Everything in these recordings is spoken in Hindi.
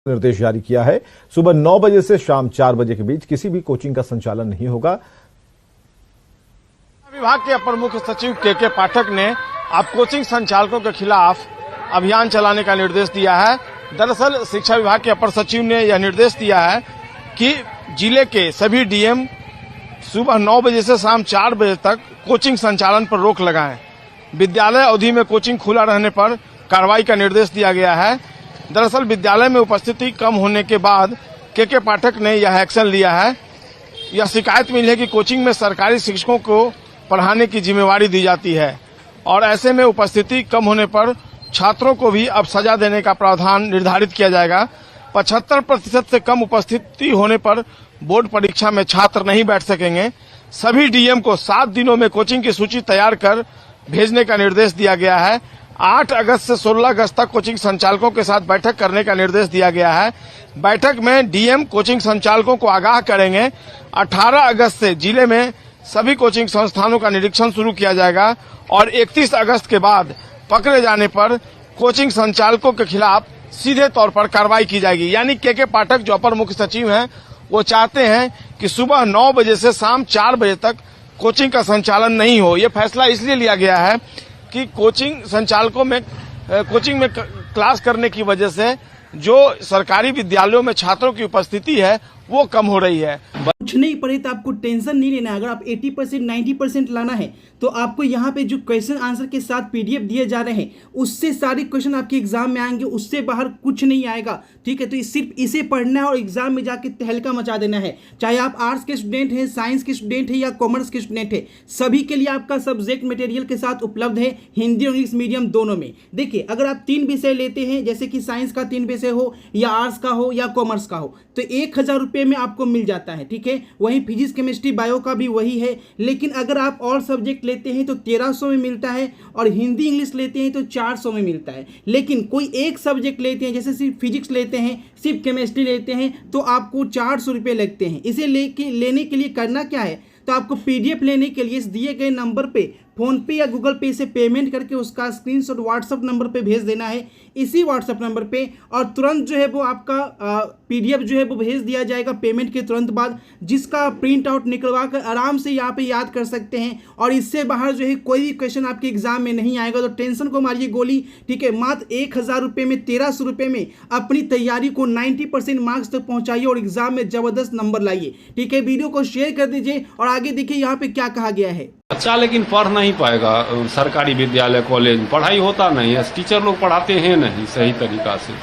निर्देश जारी किया है। सुबह 9 बजे से शाम 4 बजे के बीच किसी भी कोचिंग का संचालन नहीं होगा। विभाग के अपर मुख्य सचिव के पाठक ने अब कोचिंग संचालकों के खिलाफ अभियान चलाने का निर्देश दिया है। दरअसल शिक्षा विभाग के अपर सचिव ने यह निर्देश दिया है कि जिले के सभी डीएम सुबह 9 बजे से शाम 4 बजे तक कोचिंग संचालन पर रोक लगाएं। विद्यालय अवधि में कोचिंग खुला रहने पर कार्रवाई का निर्देश दिया गया है। दरअसल विद्यालय में उपस्थिति कम होने के बाद के पाठक ने यह एक्शन लिया है। यह शिकायत मिली है कि कोचिंग में सरकारी शिक्षकों को पढ़ाने की जिम्मेवारी दी जाती है और ऐसे में उपस्थिति कम होने पर छात्रों को भी अब सजा देने का प्रावधान निर्धारित किया जाएगा। 75% से कम उपस्थिति होने पर बोर्ड परीक्षा में छात्र नहीं बैठ सकेंगे। सभी डीएम को 7 दिनों में कोचिंग की सूची तैयार कर भेजने का निर्देश दिया गया है। 8 अगस्त से 16 अगस्त तक कोचिंग संचालकों के साथ बैठक करने का निर्देश दिया गया है। बैठक में डीएम कोचिंग संचालकों को आगाह करेंगे। 18 अगस्त से जिले में सभी कोचिंग संस्थानों का निरीक्षण शुरू किया जाएगा और 31 अगस्त के बाद पकड़े जाने पर कोचिंग संचालकों के खिलाफ सीधे तौर पर कार्रवाई की जाएगी। यानी के पाठक जो अपर मुख्य सचिव हैं वो चाहते हैं कि सुबह 9 बजे से शाम 4 बजे तक कोचिंग का संचालन नहीं हो। ये फैसला इसलिए लिया गया है कि कोचिंग संचालकों में कोचिंग में क्लास करने की वजह से जो सरकारी विद्यालयों में छात्रों की उपस्थिति है वो कम हो रही है। कुछ नहीं पढ़े तो आपको टेंशन नहीं लेना है। अगर आप 80% 90% लाना है तो आपको यहाँ पे जो क्वेश्चन आंसर के साथ पीडीएफ दिए जा रहे हैं उससे सारे क्वेश्चन आपके एग्जाम में आएंगे, उससे बाहर कुछ नहीं आएगा। ठीक है, तो सिर्फ इसे पढ़ना है और एग्जाम में जाके तहलका मचा देना है। चाहे आप आर्ट्स के स्टूडेंट हैं, साइंस के स्टूडेंट हैं या कॉमर्स के स्टूडेंट हैं, सभी के लिए आपका सब्जेक्ट मटेरियल के साथ उपलब्ध है, हिंदी और इंग्लिश मीडियम दोनों में। देखिए, अगर आप 3 विषय लेते हैं, जैसे कि साइंस का 3 विषय हो या आर्ट्स का हो या कॉमर्स का हो, तो 1000 रुपये में आपको मिल जाता है। ठीक है, वहीं फिजिक्स केमिस्ट्री बायो का भी वही है। लेकिन अगर आप और सब्जेक्ट लेते हैं तो 1300 में मिलता है और हिंदी इंग्लिश लेते हैं तो 400 में मिलता है। लेकिन कोई एक सब्जेक्ट लेते हैं, जैसे सिर्फ फिजिक्स लेते हैं, सिर्फ केमिस्ट्री लेते हैं, तो आपको 400 रुपये लगते हैं। इसे लेने के लिए करना क्या है, तो आपको पीडीएफ लेने के लिए इस दिए गए नंबर पे फोन पे या गूगल पे से पेमेंट करके उसका स्क्रीनशॉट व्हाट्सएप नंबर पे भेज देना है, इसी व्हाट्सएप नंबर पे, और तुरंत जो है वो आपका पीडीएफ जो है वो भेज दिया जाएगा पेमेंट के तुरंत बाद, जिसका प्रिंट आउट निकलवा कर आराम से यहाँ पे याद कर सकते हैं। और इससे बाहर जो है कोई भी क्वेश्चन आपके एग्जाम में नहीं आएगा। तो टेंशन को मारिए गोली। ठीक है, मात्र 1000 रुपये में 1300 रुपये में अपनी तैयारी को 90% मार्क्स तक पहुँचाइए और एग्जाम में जबरदस्त नंबर लाइए। ठीक है, वीडियो को शेयर कर दीजिए और आगे देखिए यहाँ पे क्या कहा गया है। बच्चा लेकिन पढ़ नहीं पाएगा। सरकारी विद्यालय कॉलेज में पढ़ाई होता नहीं है, टीचर लोग पढ़ाते हैं नहीं सही तरीका से।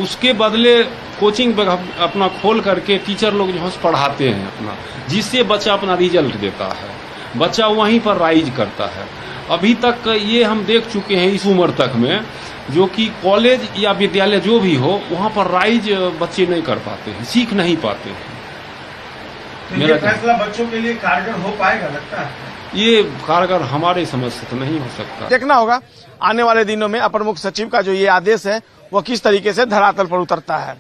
उसके बदले कोचिंग पे अपना खोल करके टीचर लोग जो है पढ़ाते हैं अपना, जिससे बच्चा अपना रिजल्ट देता है, बच्चा वहीं पर राइज करता है। अभी तक ये हम देख चुके हैं इस उम्र तक में, जो कि कॉलेज या विद्यालय जो भी हो वहाँ पर राइज बच्चे नहीं कर पाते हैं, सीख नहीं पाते हैं। तो ये फैसला बच्चों के लिए कारगर हो पाएगा लगता है? ये कारगर हमारे समझ से तो नहीं हो सकता। देखना होगा आने वाले दिनों में अपर मुख्य सचिव का जो ये आदेश है वो किस तरीके से धरातल पर उतरता है।